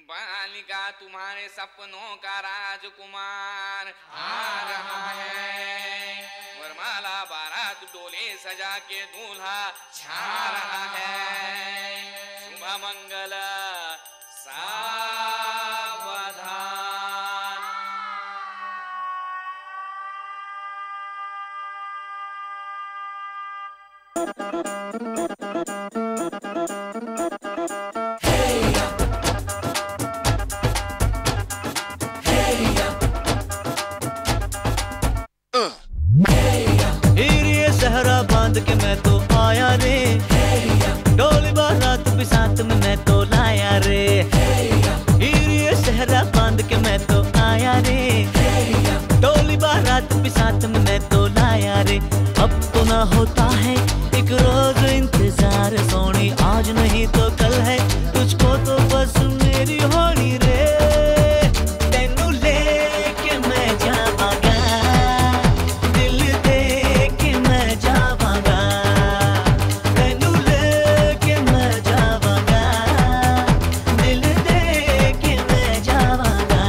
बालिका तुम्हारे सपनों का राजकुमार आ रहा है। वरमाला बारात डोले सजा के दूल्हा छा रहा है। शुभ मंगल सावधान। सहरा बांध के मैं तो आया रे, डोली बारात भी साथ में मैं तो लाया रे। ये सहरा बांध के मैं तो आया रे, डोली बारात भी साथ में मैं तो लाया रे। अब तो ना होता है एक रोज इंतजार सोनी, आज नहीं तो कल है तुझको तो बस मेरी होनी रे। तेनू लेके मैं जावांगा, दिल दे के मैं जावांगा। तेनू लेके मैं जावांगा, दिल दे के मैं जावांगा।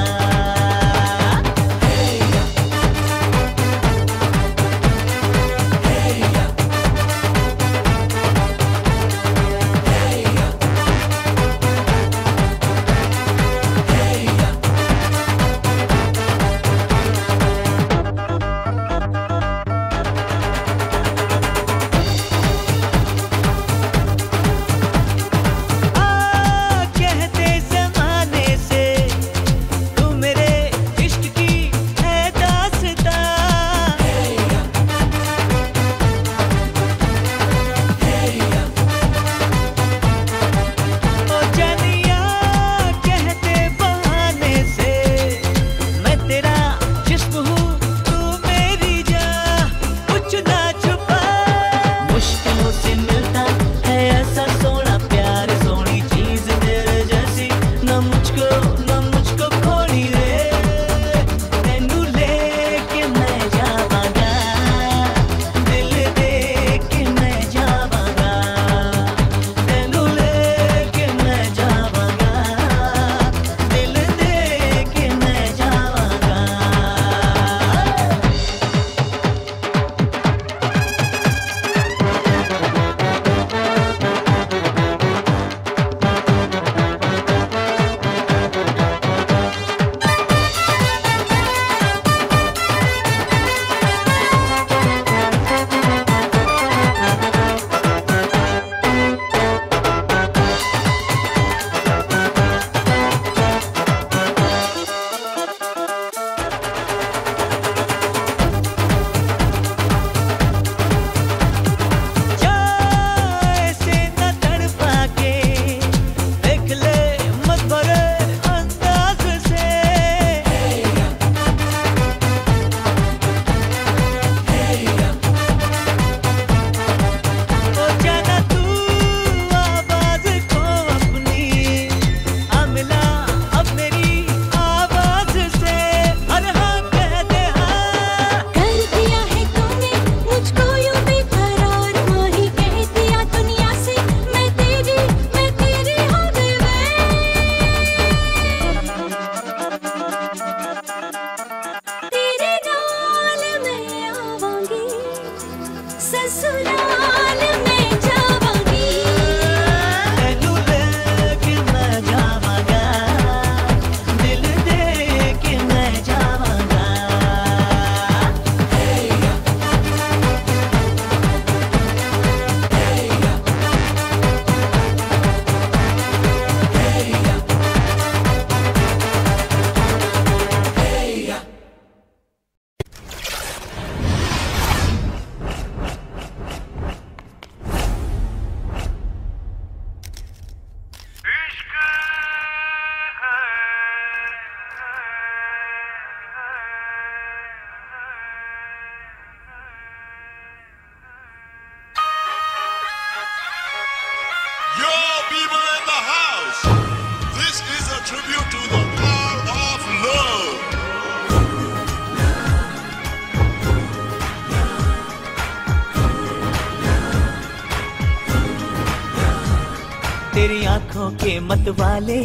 तेरी आंखों के मत वाले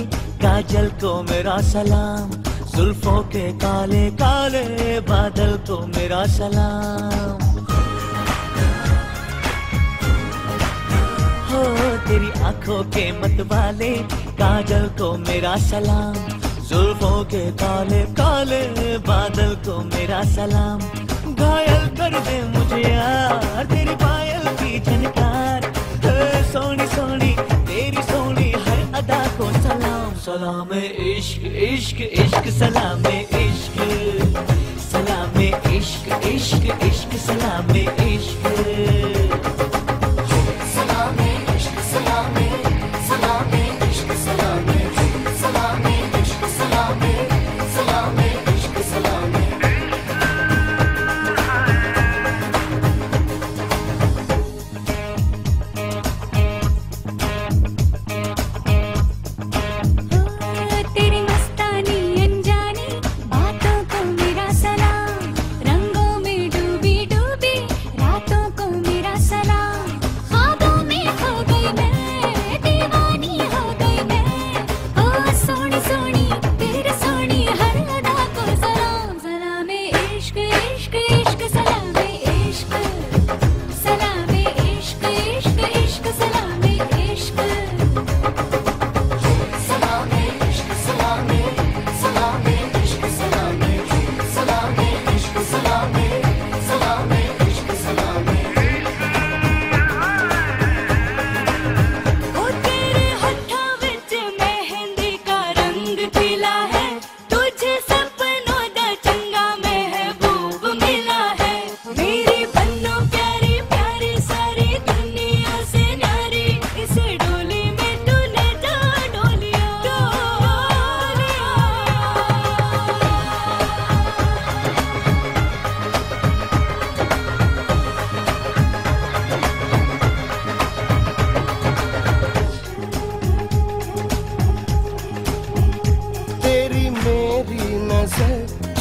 काजल को मेरा सलाम, जुल्फों के काले काले बादल को मेरा सलाम। हो तेरी आंखों के मतवाले काजल को मेरा सलाम, जुल्फों के काले काले बादल को मेरा सलाम। घायल कर दे मुझे यार तेरी पायल की झनकार, सोनी सोनी तेरी सोनी हर अदा को सलाम। सलाम इश्क इश्क इश्क सलाम इश्क, सलाम इश्क इश्क इश्क सलाम इश्क।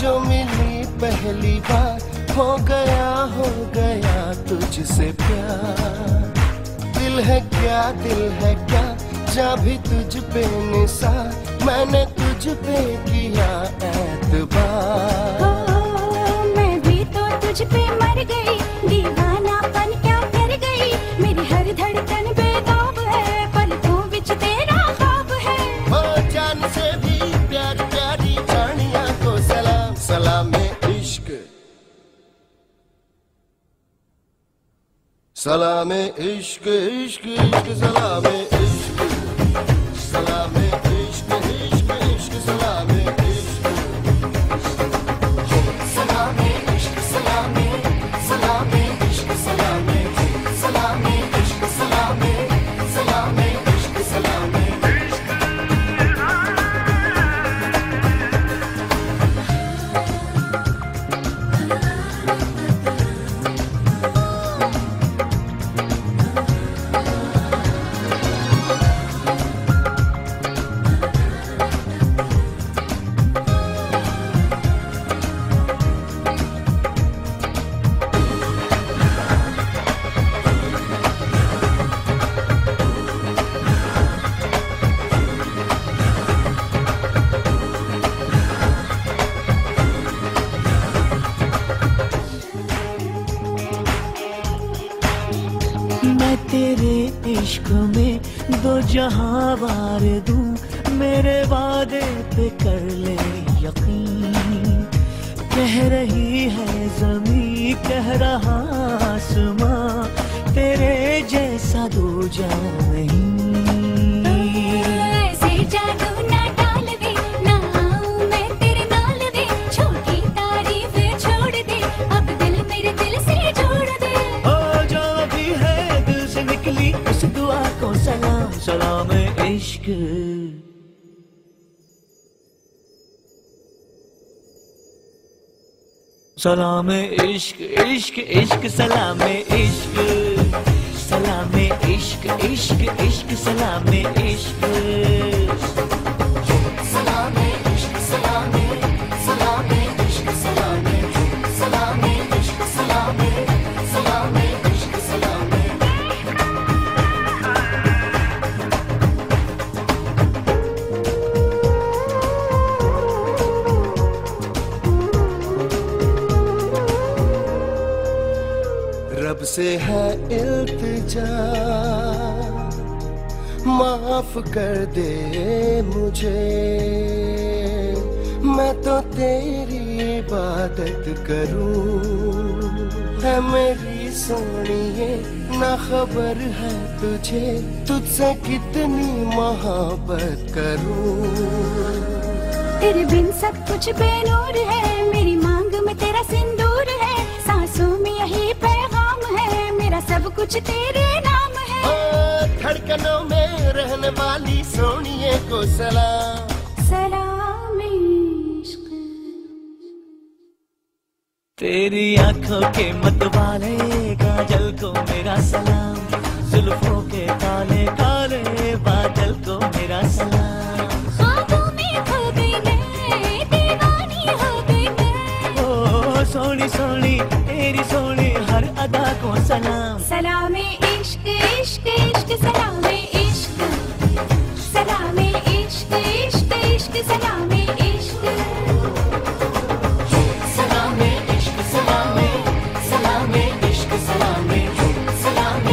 जो मिली पहली बार हो गया तुझसे प्यार। दिल है क्या जा भी तुझ पे निसार, मैंने तुझ पे किया एतबार। मैं भी तो तुझ पे मर गई, दीवानापन क्या कर गई, मेरी हर धड़कन बेताब है, पलकों विच तेरा ख्वाब है। ओ जान से भी प्यार प्यारी जानिया को सलाम, सलाम इश्क, सलाम इश्क इश्क इश्क सलाम इश्क, सलाम इश्क इश्क इश्क सलाम इश्क, सलाम इश्क सलाम सलाम इश्क सलाम सलाम इश्क सलाम सलाम इश्क सलाम। मैं तेरे इश्क में दो जहां वार दूं, मेरे वादे पे कर ले यकीन। कह रही है ज़मीं कह रहा आसमां, तेरे जैसा दूजा नहीं। ऐसे जादू ना डाल दे, ना आऊं मैं तेरे नाल दे, छोटी तारीफ छोड़ दे, अब दिल मेरे दिल से जोड़ दे। ओ जो भी है दिल से निकली उस दुआ को सलाम, सलाम इश्क, सलाम इश्क इश्क इश्क सलाम इश्क, सलाम इश्क इश्क इश्क सलाम इश्क। सलाम इश्क सलाम सलाम इश्क सलाम सलाम इश्क सलाम सलाम इश्क सलाम। तुझसे है इल्तिजा, माफ कर दे मुझे, मैं तो तेरी इबादत करूं। है मेरी सोनिए ना खबर है तुझे, तुझसे कितनी मोहब्बत करूं। तेरे बिन सब कुछ बेनूर है, मेरी मांग में तेरा सिंदूर है, सांसों में यही पैगाम है, मेरा सब कुछ तेरे नाम है। ओ धड़कनों में रहने वाली सोनिए को सलाम। सलाम इश्क। तेरी आंखों के मतवाले काजल को मेरा सलाम, जुल्फों के काले काले बादल को मेरा सलाम। ख्वाबों में खो गई मैं, दीवानी हो गई मैं। ओ सोनी सोनी तेरी सोनी हर अदा को सलाम। सलाम इश्क इश्क इश्क सलाम इश्क, सलाम इश्क इश्क इश्क सलाम इश्क, सलाम इश्क सलाम, सलाम इश्क सलाम, सलाम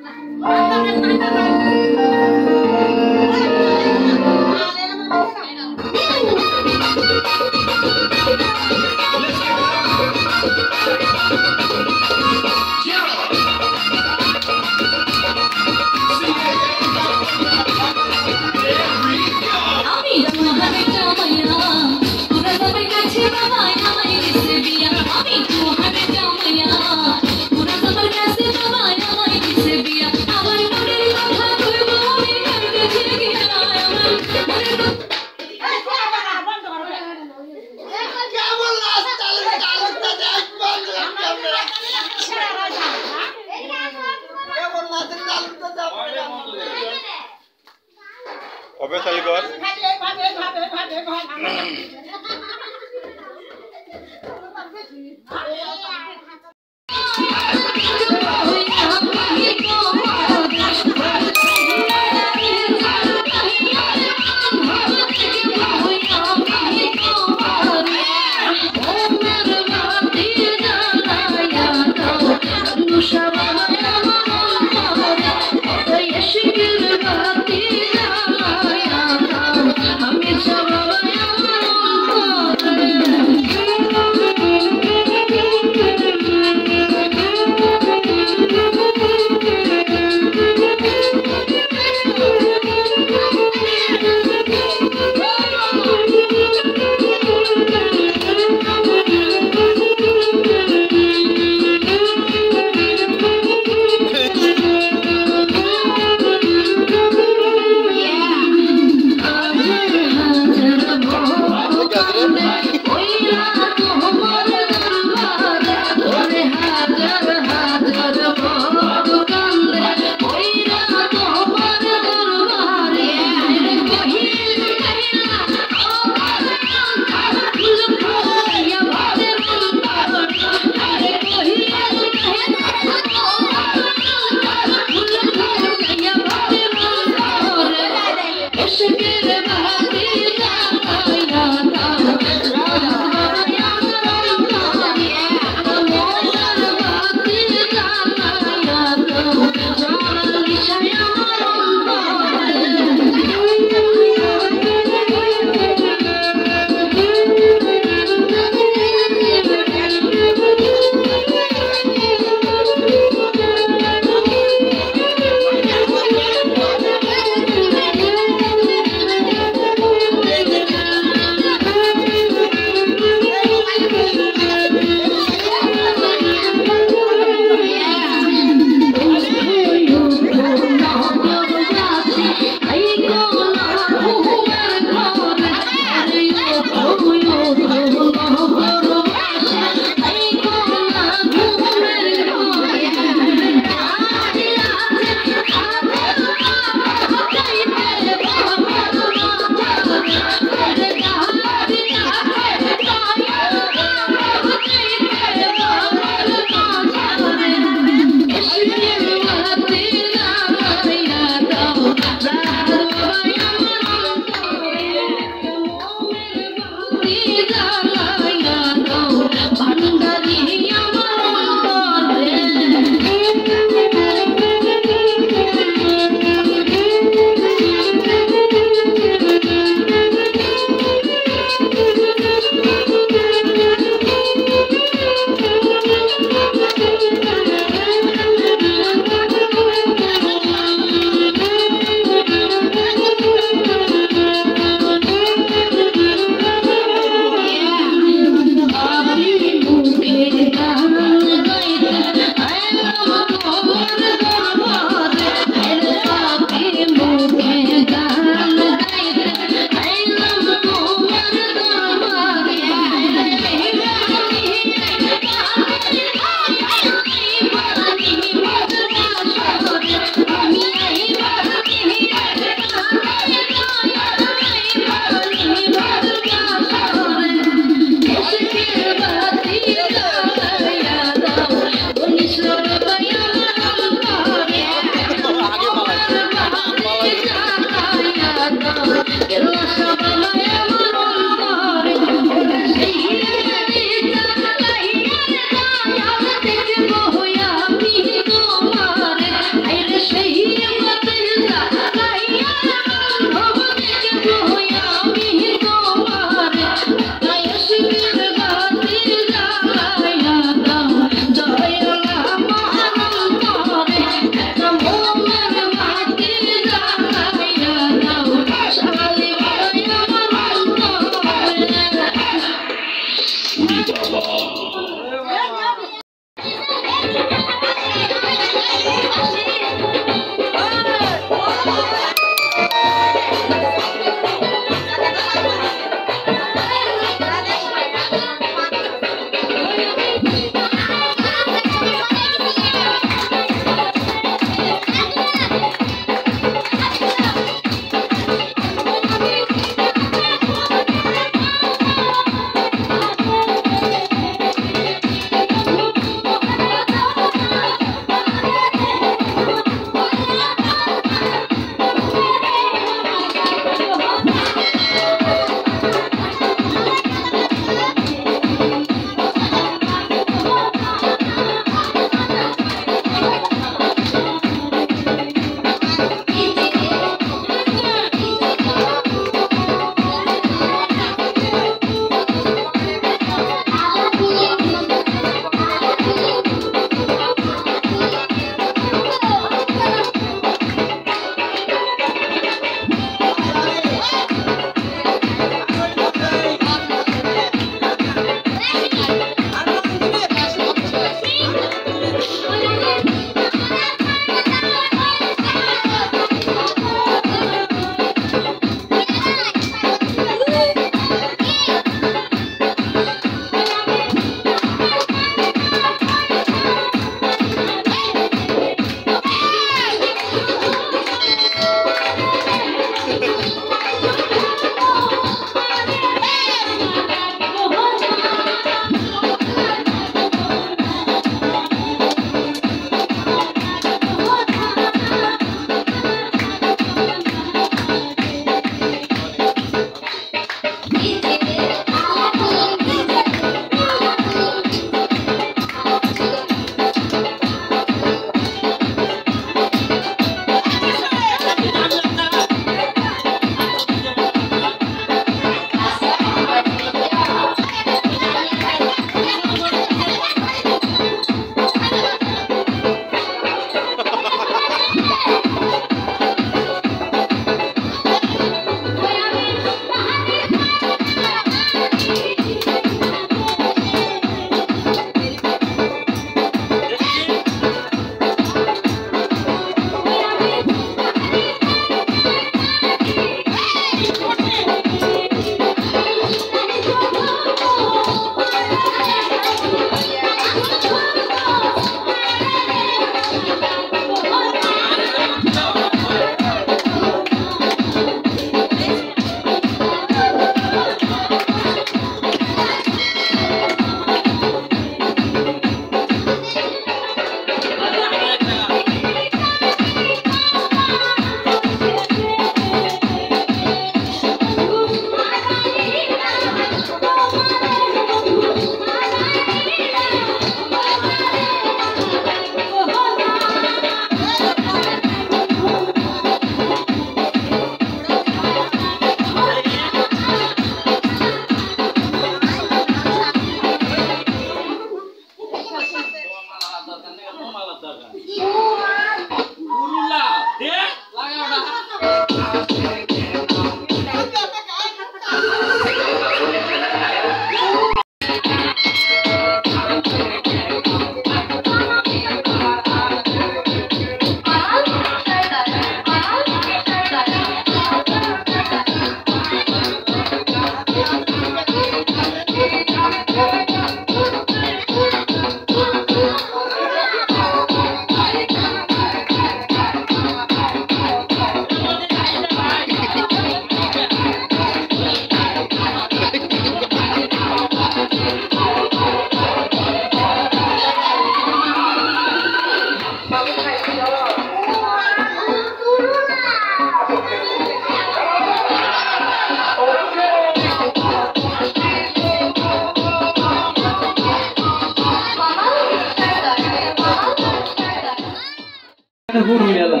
পুরো মেলা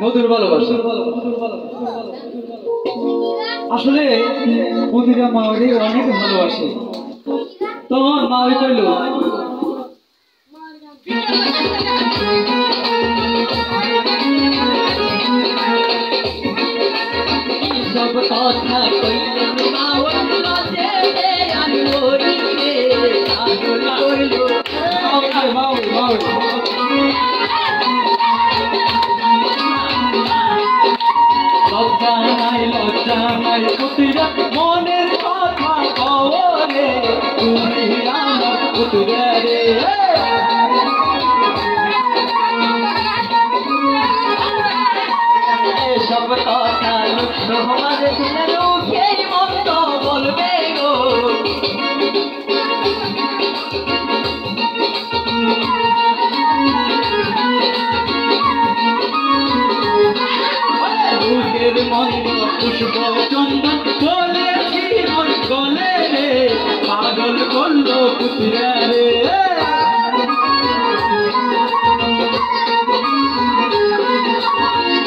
মধুর ভালোবাসা আসলে প্রতিটা মাওয়ারি অনেক ভালোবাসে তখন মাওয়ারি কইল সব কথা কইল মাওয়ারি রাতে আর ওরি রে আগল কইল মাওয়ারি লজ্জা নাই পুতিরা মনের কথা কওরে তুমি আমার পুতিরা রে সব কথা লুকনো আমারে দিলে লোকে মত বলবে গো বুকের মন্দ পুষ্প চন্দন বলেছি মন গলে রে পাগল করলো পুতিরা রে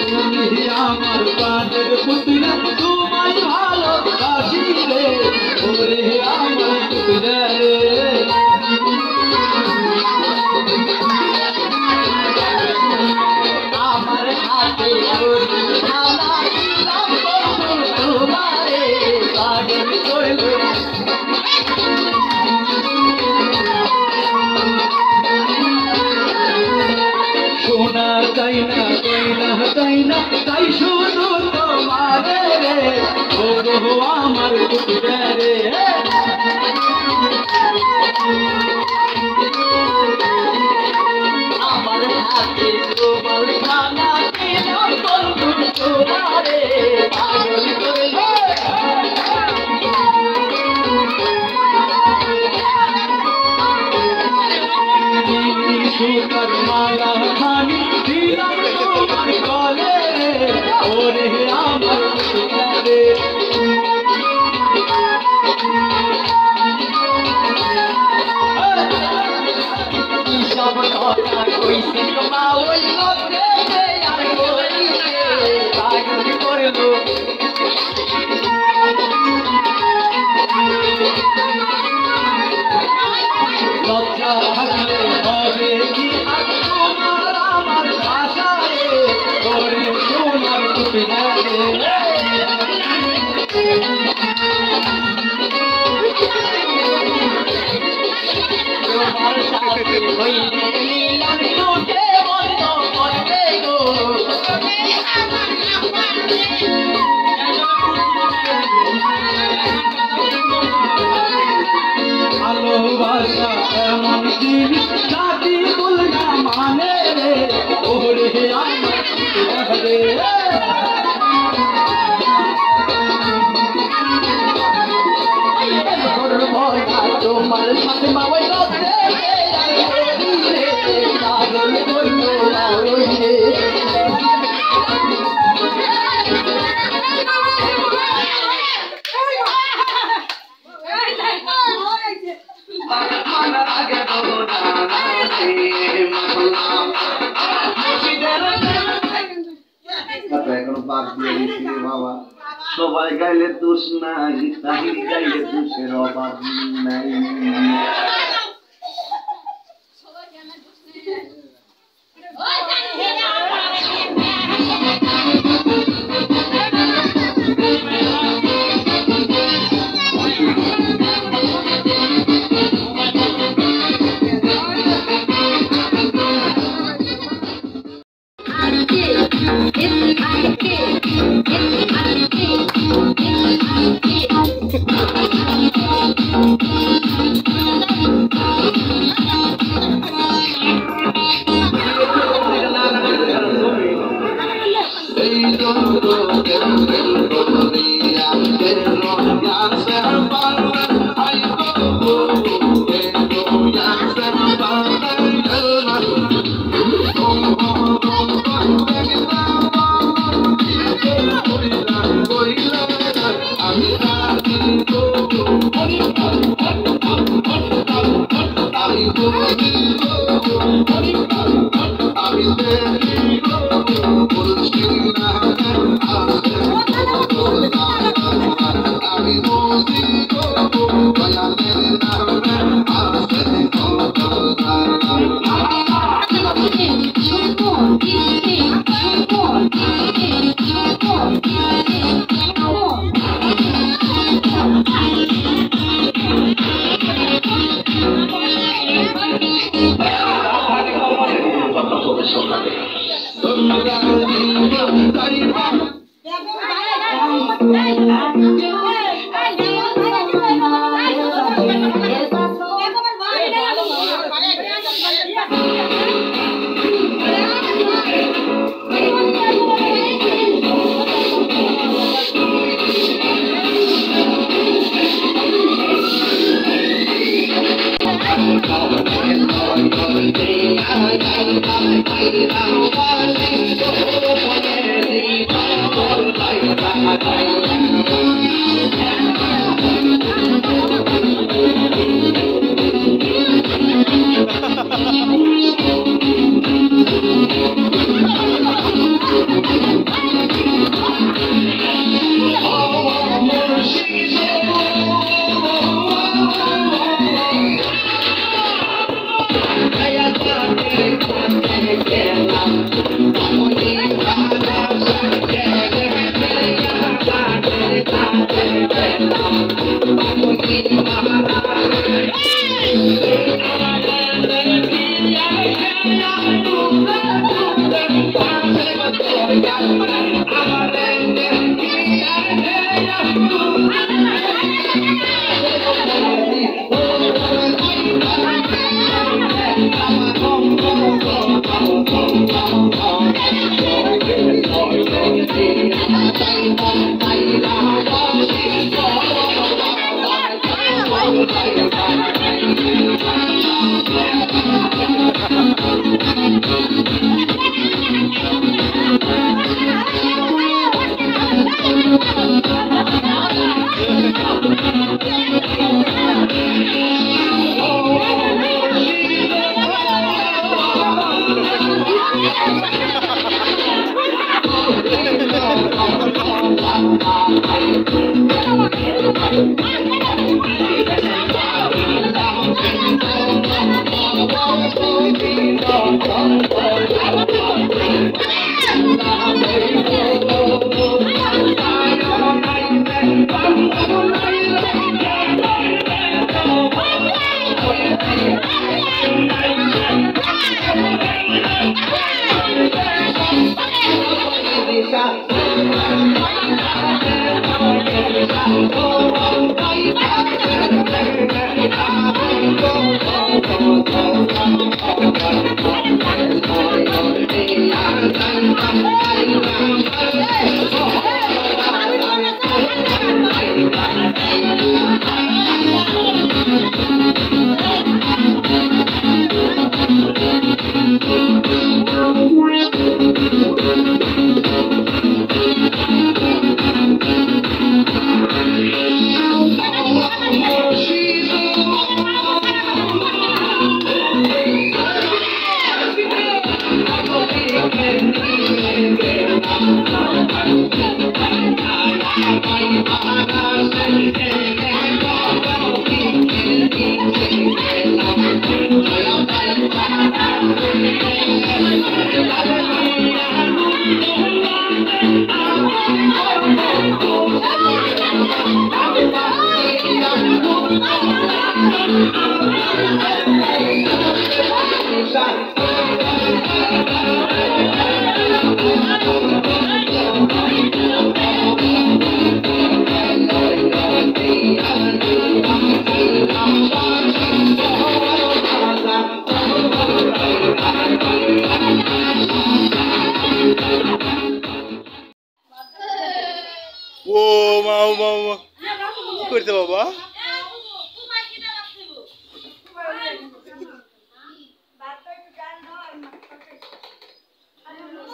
তুমি আমার প্রাণের পুতিরা তোমায় ভালোবাসি রে ওরে আমার পুতিরা রে আমার হাতে শোনা চাই না চাই না তাই শুধু তোমারে রে ও গো আমার পুতিরা রে আমার হাতে তোমার খানা কেনা বন্ধু তোমারে পাগল করলো সুতার মালা খানি দিলাম তোমার গলে রে ওরে আমার পুতিরা রে সব কথা কইছে মা ওই লোকে আর কইছে পাগল করলো লজ্জা থাকলে হবে কি আর তোমার আমার ভাষায় ওরে সোনার পুতিরা রে তোমার সাথে হইলে মিলন লোকে বন্ধ করবে গো ভালোবাসা এমন জিনিস জাতি বলনা মানে রে ওরে আমার পুতিরা রে তোমার সাথে মাওয়াই রাতে পাগল করলো মাওয়াই রে এখন বাদ দিয়ে দিচ্ছি বাবা সবাই গাইলে দোষ নাই তাহির গাইলে দোষের অভাব নাই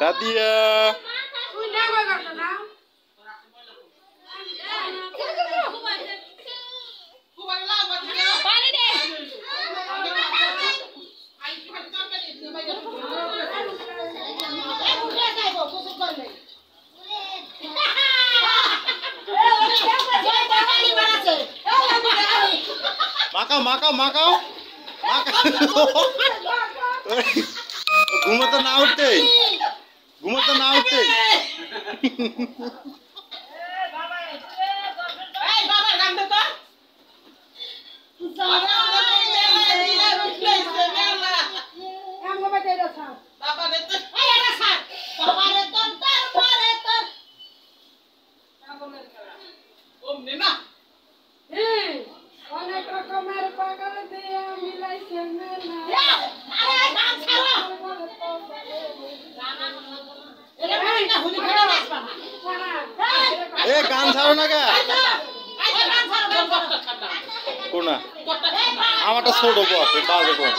Sadia. Makau. घूमत ना उठते এ গান ছাড়ো না কে কোনা আমারটা ছোট বস বাজে বস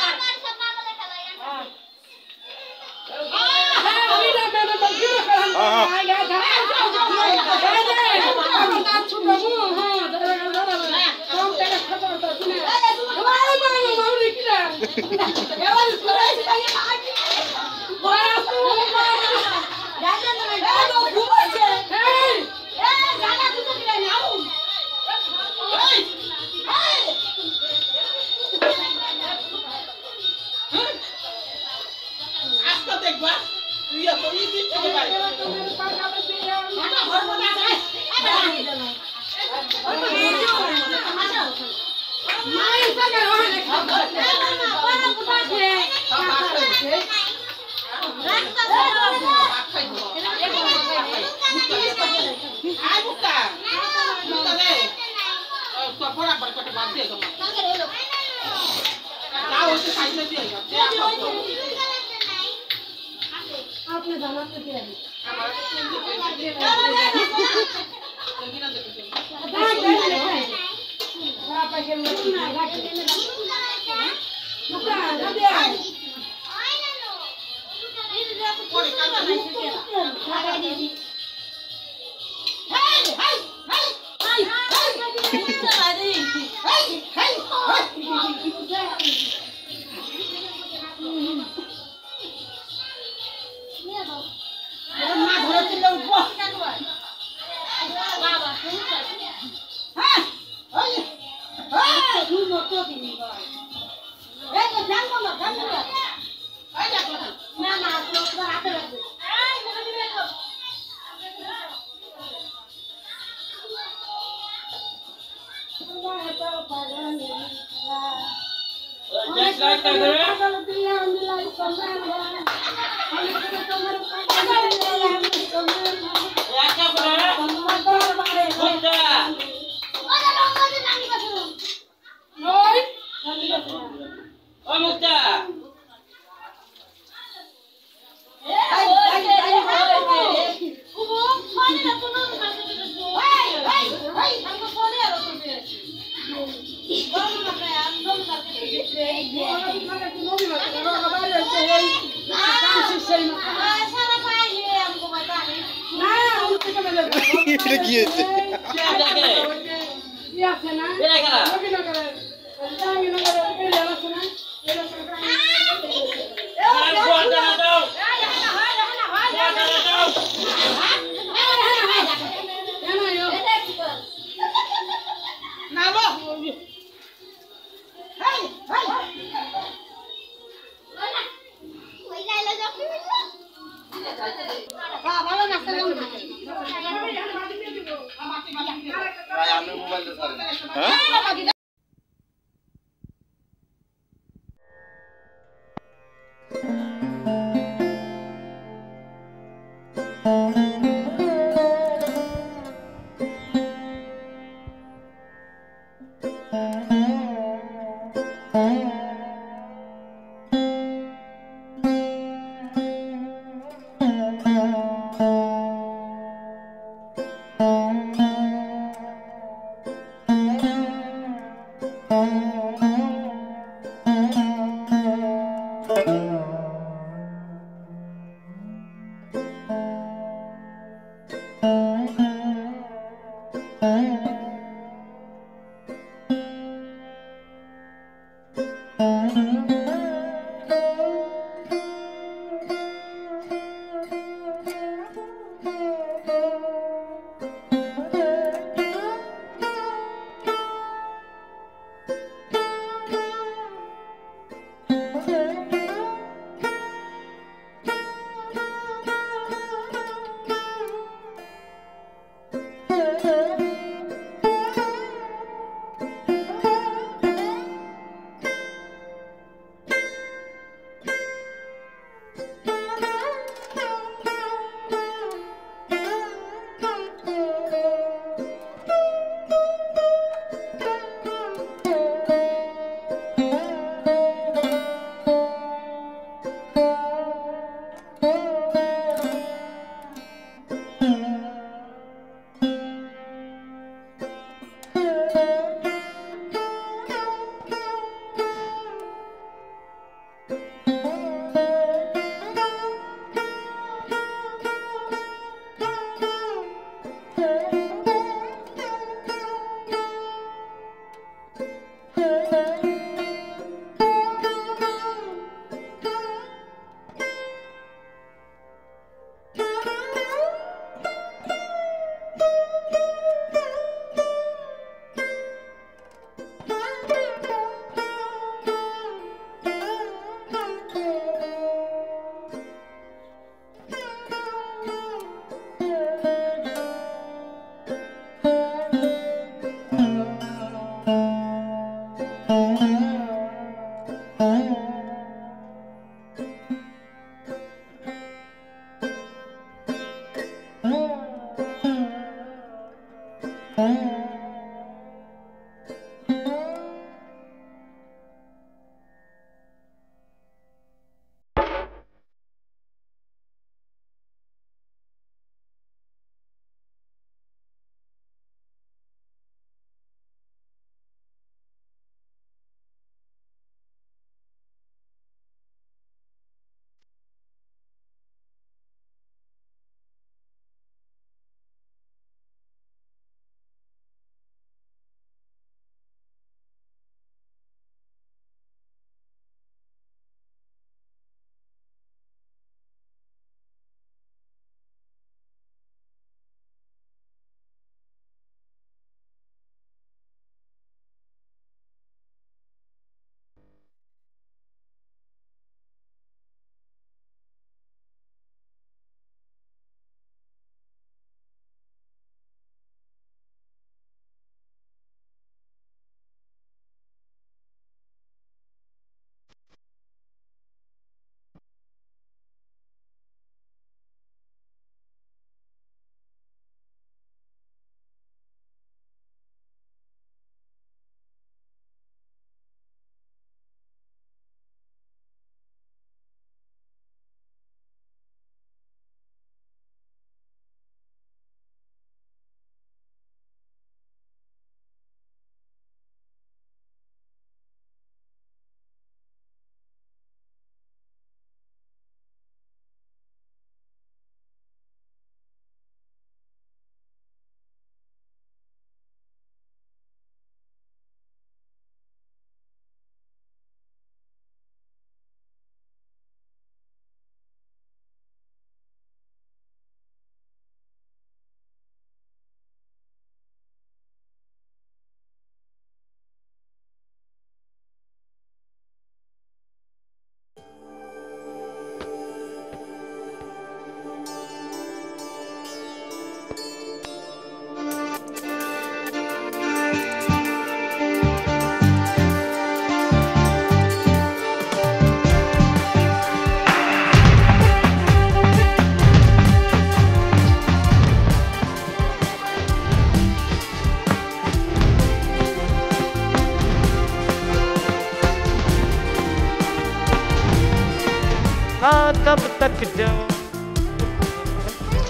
तक जाऊं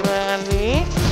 रानी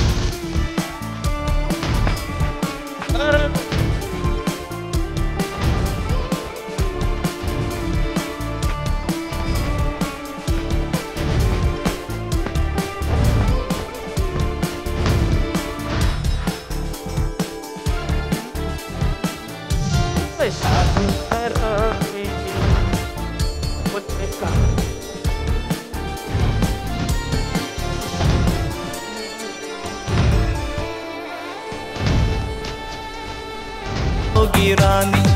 रानी